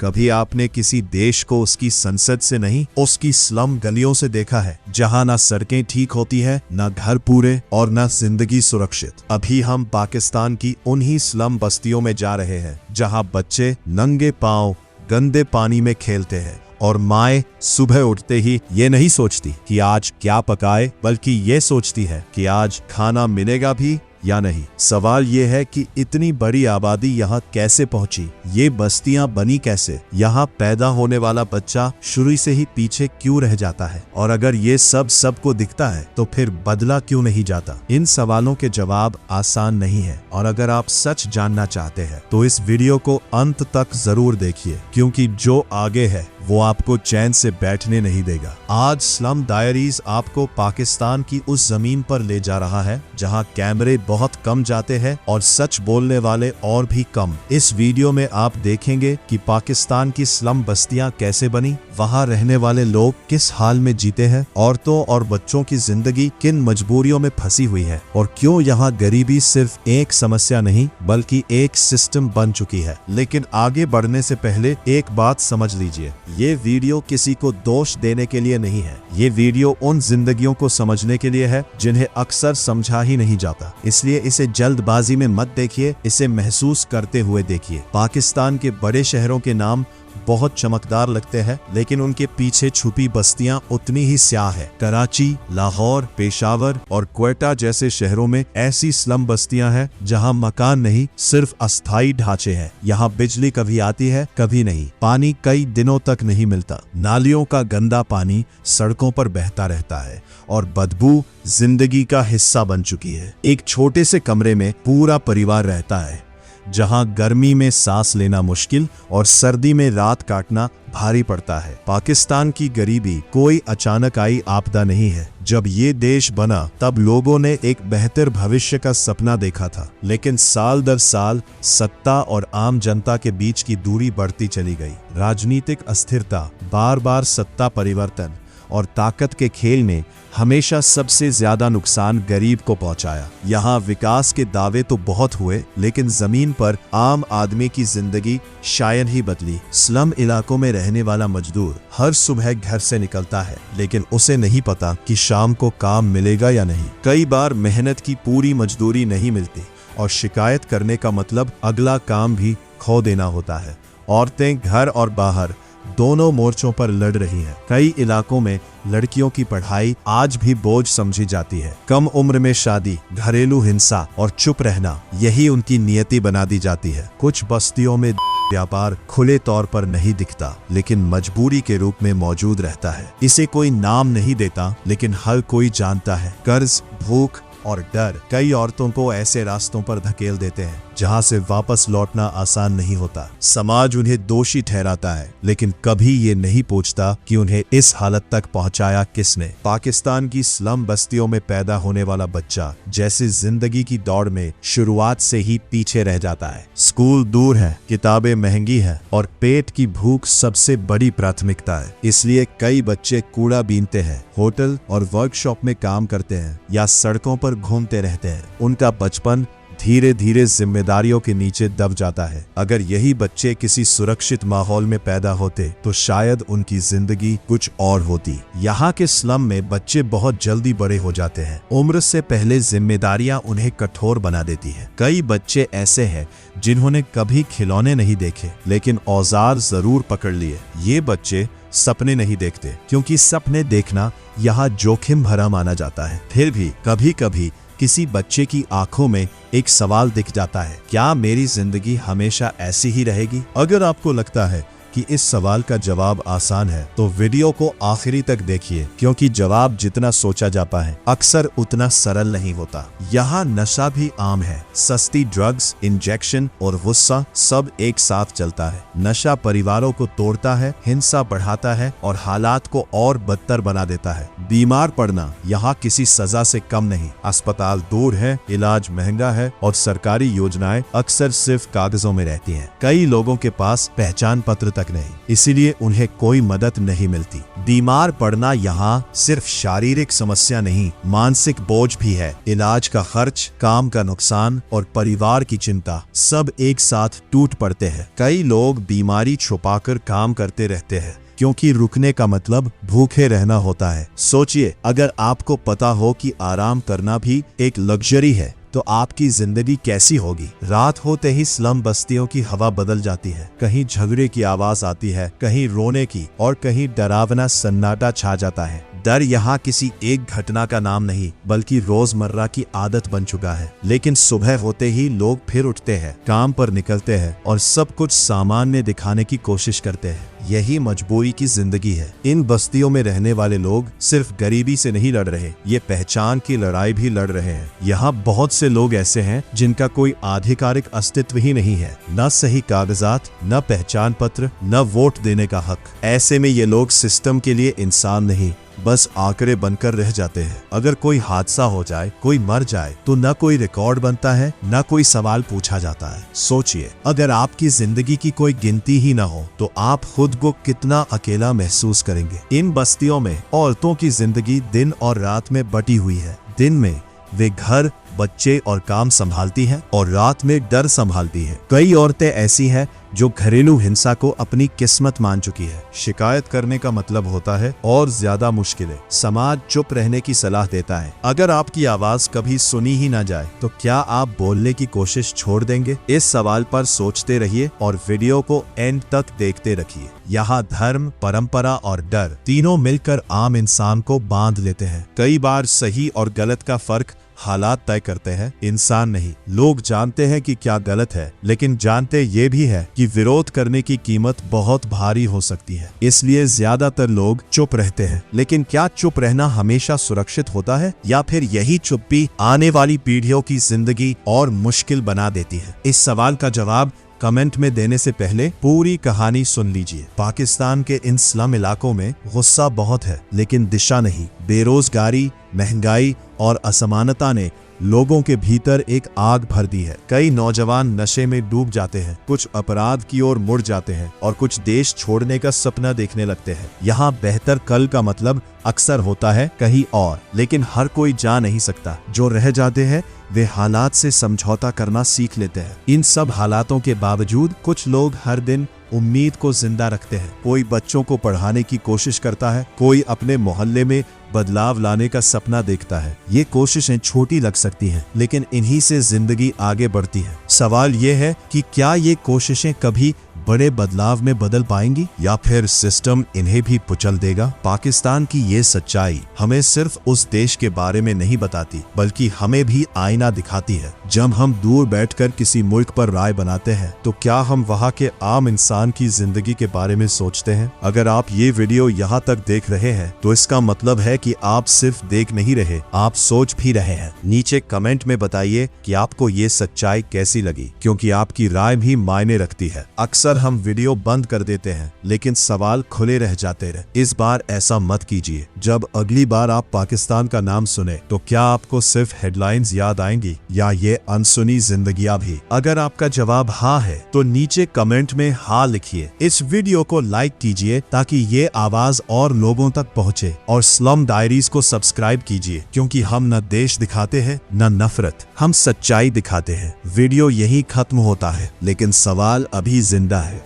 कभी आपने किसी देश को उसकी संसद से नहीं, उसकी स्लम गलियों से देखा है, जहां ना सड़कें ठीक होती है, ना घर पूरे और ना जिंदगी सुरक्षित। अभी हम पाकिस्तान की उन्हीं स्लम बस्तियों में जा रहे हैं, जहां बच्चे नंगे पांव गंदे पानी में खेलते हैं और माएं सुबह उठते ही ये नहीं सोचती कि आज क्या पकाए, बल्कि ये सोचती है कि आज खाना मिलेगा भी या नहीं। सवाल ये है कि इतनी बड़ी आबादी यहाँ कैसे पहुंची, ये बस्तियां बनी कैसे, यहाँ पैदा होने वाला बच्चा शुरू से ही पीछे क्यों रह जाता है, और अगर ये सब सबको दिखता है तो फिर बदला क्यों नहीं जाता। इन सवालों के जवाब आसान नहीं है, और अगर आप सच जानना चाहते हैं तो इस वीडियो को अंत तक जरूर देखिए, क्योंकि जो आगे है वो आपको चैन से बैठने नहीं देगा। आज स्लम डायरीज आपको पाकिस्तान की उस जमीन पर ले जा रहा है जहां कैमरे बहुत कम जाते हैं और सच बोलने वाले और भी कम। इस वीडियो में आप देखेंगे कि पाकिस्तान की स्लम बस्तियां कैसे बनी, वहां रहने वाले लोग किस हाल में जीते हैं, औरतों और बच्चों की जिंदगी किन मजबूरियों में फंसी हुई है, और क्यों यहाँ गरीबी सिर्फ एक समस्या नहीं बल्कि एक सिस्टम बन चुकी है। लेकिन आगे बढ़ने से पहले एक बात समझ लीजिए, ये वीडियो किसी को दोष देने के लिए नहीं है, ये वीडियो उन जिंदगियों को समझने के लिए है जिन्हें अक्सर समझा ही नहीं जाता। इसलिए इसे जल्दबाजी में मत देखिए, इसे महसूस करते हुए देखिए। पाकिस्तान के बड़े शहरों के नाम बहुत चमकदार लगते हैं, लेकिन उनके पीछे छुपी बस्तियां उतनी ही स्याह है। कराची, लाहौर, पेशावर और क्वेटा जैसे शहरों में ऐसी स्लम बस्तियां हैं जहां मकान नहीं, सिर्फ अस्थायी ढांचे हैं। यहाँ बिजली कभी आती है, कभी नहीं। पानी कई दिनों तक नहीं मिलता। नालियों का गंदा पानी सड़कों पर बहता रहता है और बदबू जिंदगी का हिस्सा बन चुकी है। एक छोटे से कमरे में पूरा परिवार रहता है, जहां गर्मी में सांस लेना मुश्किल और सर्दी में रात काटना भारी पड़ता है। पाकिस्तान की गरीबी कोई अचानक आई आपदा नहीं है। जब ये देश बना तब लोगों ने एक बेहतर भविष्य का सपना देखा था, लेकिन साल दर साल सत्ता और आम जनता के बीच की दूरी बढ़ती चली गई। राजनीतिक अस्थिरता, बार बार सत्ता परिवर्तन और ताकत के खेल ने हमेशा सबसे ज्यादा नुकसान गरीब को पहुंचाया। यहाँ विकास के दावे तो बहुत हुए, लेकिन जमीन पर आम आदमी की जिंदगी शायद ही बदली। स्लम इलाकों में रहने वाला मजदूर हर सुबह घर से निकलता है, लेकिन उसे नहीं पता कि शाम को काम मिलेगा या नहीं। कई बार मेहनत की पूरी मजदूरी नहीं मिलती और शिकायत करने का मतलब अगला काम भी खो देना होता है। औरतें घर और बाहर दोनों मोर्चों पर लड़ रही हैं। कई इलाकों में लड़कियों की पढ़ाई आज भी बोझ समझी जाती है। कम उम्र में शादी, घरेलू हिंसा और चुप रहना, यही उनकी नियति बना दी जाती है। कुछ बस्तियों में व्यापार खुले तौर पर नहीं दिखता, लेकिन मजबूरी के रूप में मौजूद रहता है। इसे कोई नाम नहीं देता, लेकिन हर कोई जानता है। कर्ज, भूख और डर कई औरतों को ऐसे रास्तों पर धकेल देते हैं जहां से वापस लौटना आसान नहीं होता। समाज उन्हें दोषी ठहराता है, लेकिन कभी ये नहीं पूछता कि उन्हें इस हालत तक पहुंचाया किसने। पाकिस्तान की स्लम बस्तियों में पैदा होने वाला बच्चा जैसे जिंदगी की दौड़ में शुरुआत से ही पीछे रह जाता है। स्कूल दूर है, किताबें महंगी है और पेट की भूख सबसे बड़ी प्राथमिकता है। इसलिए कई बच्चे कूड़ा बीनते हैं, होटल और वर्कशॉप में काम करते हैं या सड़कों पर घूमते रहते हैं। उनका बचपन धीरे धीरे जिम्मेदारियों के नीचे दब जाता है। अगर यही बच्चे किसी सुरक्षित माहौल में पैदा होते तो शायद उनकी जिंदगी कुछ और होती। यहाँ के स्लम में बच्चे बहुत जल्दी बड़े हो जाते हैं। उम्र से पहले जिम्मेदारियां उन्हें कठोर बना देती है। कई बच्चे ऐसे हैं जिन्होंने कभी खिलौने नहीं देखे, लेकिन औजार जरूर पकड़ लिए। ये बच्चे सपने नहीं देखते, क्योंकि सपने देखना यहाँ जोखिम भरा माना जाता है। फिर भी कभी कभी किसी बच्चे की आंखों में एक सवाल दिख जाता है, क्या मेरी जिंदगी हमेशा ऐसी ही रहेगी? अगर आपको लगता है कि इस सवाल का जवाब आसान है तो वीडियो को आखिरी तक देखिए, क्योंकि जवाब जितना सोचा जाता है अक्सर उतना सरल नहीं होता। यहाँ नशा भी आम है। सस्ती ड्रग्स, इंजेक्शन और गुस्सा सब एक साथ चलता है। नशा परिवारों को तोड़ता है, हिंसा बढ़ाता है और हालात को और बदतर बना देता है। बीमार पड़ना यहाँ किसी सजा से कम नहीं। अस्पताल दूर है, इलाज महंगा है और सरकारी योजनाएं अक्सर सिर्फ कागजों में रहती हैं। कई लोगों के पास पहचान पत्र तक तक नहीं, इसीलिए उन्हें कोई मदद नहीं मिलती। बीमार पड़ना यहाँ सिर्फ शारीरिक समस्या नहीं, मानसिक बोझ भी है। इलाज का खर्च, काम का नुकसान और परिवार की चिंता सब एक साथ टूट पड़ते हैं। कई लोग बीमारी छुपाकर काम करते रहते हैं, क्योंकि रुकने का मतलब भूखे रहना होता है। सोचिए, अगर आपको पता हो कि आराम करना भी एक लग्जरी है तो आपकी जिंदगी कैसी होगी। रात होते ही स्लम बस्तियों की हवा बदल जाती है। कहीं झगड़े की आवाज आती है, कहीं रोने की, और कहीं डरावना सन्नाटा छा जाता है। डर यहाँ किसी एक घटना का नाम नहीं, बल्कि रोजमर्रा की आदत बन चुका है। लेकिन सुबह होते ही लोग फिर उठते हैं, काम पर निकलते हैं और सब कुछ सामान्य दिखाने की कोशिश करते हैं। यही मजबूरी की जिंदगी है। इन बस्तियों में रहने वाले लोग सिर्फ गरीबी से नहीं लड़ रहे, ये पहचान की लड़ाई भी लड़ रहे हैं। यहाँ बहुत से लोग ऐसे हैं जिनका कोई आधिकारिक अस्तित्व ही नहीं है, न सही कागजात, न पहचान पत्र, न वोट देने का हक। ऐसे में ये लोग सिस्टम के लिए इंसान नहीं, बस आंकड़े बनकर रह जाते हैं। अगर कोई हादसा हो जाए, कोई मर जाए, तो न कोई रिकॉर्ड बनता है, न कोई सवाल पूछा जाता है। सोचिए, अगर आपकी जिंदगी की कोई गिनती ही न हो तो आप खुद को कितना अकेला महसूस करेंगे। इन बस्तियों में औरतों की जिंदगी दिन और रात में बटी हुई है। दिन में वे घर, बच्चे और काम संभालती हैं और रात में डर संभालती हैं। कई औरतें ऐसी हैं जो घरेलू हिंसा को अपनी किस्मत मान चुकी है। शिकायत करने का मतलब होता है और ज्यादा मुश्किलें। समाज चुप रहने की सलाह देता है। अगर आपकी आवाज कभी सुनी ही ना जाए तो क्या आप बोलने की कोशिश छोड़ देंगे? इस सवाल पर सोचते रहिए और वीडियो को एंड तक देखते रखिए। यहाँ धर्म, परंपरा और डर तीनों मिलकर आम इंसान को बांध लेते हैं। कई बार सही और गलत का फर्क हालात तय करते हैं, इंसान नहीं। लोग जानते हैं कि क्या गलत है, लेकिन जानते ये भी है कि विरोध करने की कीमत बहुत भारी हो सकती है। इसलिए ज्यादातर लोग चुप रहते हैं। लेकिन क्या चुप रहना हमेशा सुरक्षित होता है, या फिर यही चुप्पी आने वाली पीढ़ियों की जिंदगी और मुश्किल बना देती है? इस सवाल का जवाब कमेंट में देने से पहले पूरी कहानी सुन लीजिए। पाकिस्तान के इन स्लम इलाकों में गुस्सा बहुत है, लेकिन दिशा नहीं। बेरोजगारी, महंगाई और असमानता ने लोगों के भीतर एक आग भर दी है। कई नौजवान नशे में डूब जाते हैं, कुछ अपराध की ओर मुड़ जाते हैं और कुछ देश छोड़ने का सपना देखने लगते हैं। यहाँ बेहतर कल का मतलब अक्सर होता है कहीं और, लेकिन हर कोई जा नहीं सकता। जो रह जाते हैं वे हालात से समझौता करना सीख लेते हैं। इन सब हालातों के बावजूद कुछ लोग हर दिन उम्मीद को जिंदा रखते हैं। कोई बच्चों को पढ़ाने की कोशिश करता है, कोई अपने मोहल्ले में बदलाव लाने का सपना देखता है। ये कोशिशें छोटी लग सकती हैं, लेकिन इन्हीं से जिंदगी आगे बढ़ती है। सवाल ये है कि क्या ये कोशिशें कभी बड़े बदलाव में बदल पाएंगी, या फिर सिस्टम इन्हें भी कुचल देगा? पाकिस्तान की ये सच्चाई हमें सिर्फ उस देश के बारे में नहीं बताती, बल्कि हमें भी आईना दिखाती है। जब हम दूर बैठकर किसी मुल्क पर राय बनाते हैं, तो क्या हम वहाँ के आम इंसान की जिंदगी के बारे में सोचते हैं? अगर आप ये वीडियो यहाँ तक देख रहे हैं, तो इसका मतलब है कि आप सिर्फ देख नहीं रहे, आप सोच भी रहे हैं। नीचे कमेंट में बताइए कि आपको ये सच्चाई कैसी लगी, क्योंकि आपकी राय भी मायने रखती है। अक्सर हम वीडियो बंद कर देते हैं, लेकिन सवाल खुले रह जाते रहे। इस बार ऐसा मत कीजिए। जब अगली बार आप पाकिस्तान का नाम सुने, तो क्या आपको सिर्फ हेडलाइंस याद आएंगी, या ये अनसुनी जिंदगियां भी? अगर आपका जवाब हाँ है, तो नीचे कमेंट में हाँ लिखिए। इस वीडियो को लाइक कीजिए ताकि ये आवाज और लोगों तक पहुँचे, और स्लम डायरीज को सब्सक्राइब कीजिए, क्योंकि हम न देश दिखाते हैं न नफरत, हम सच्चाई दिखाते हैं। वीडियो यही खत्म होता है, लेकिन सवाल अभी जिंदा है।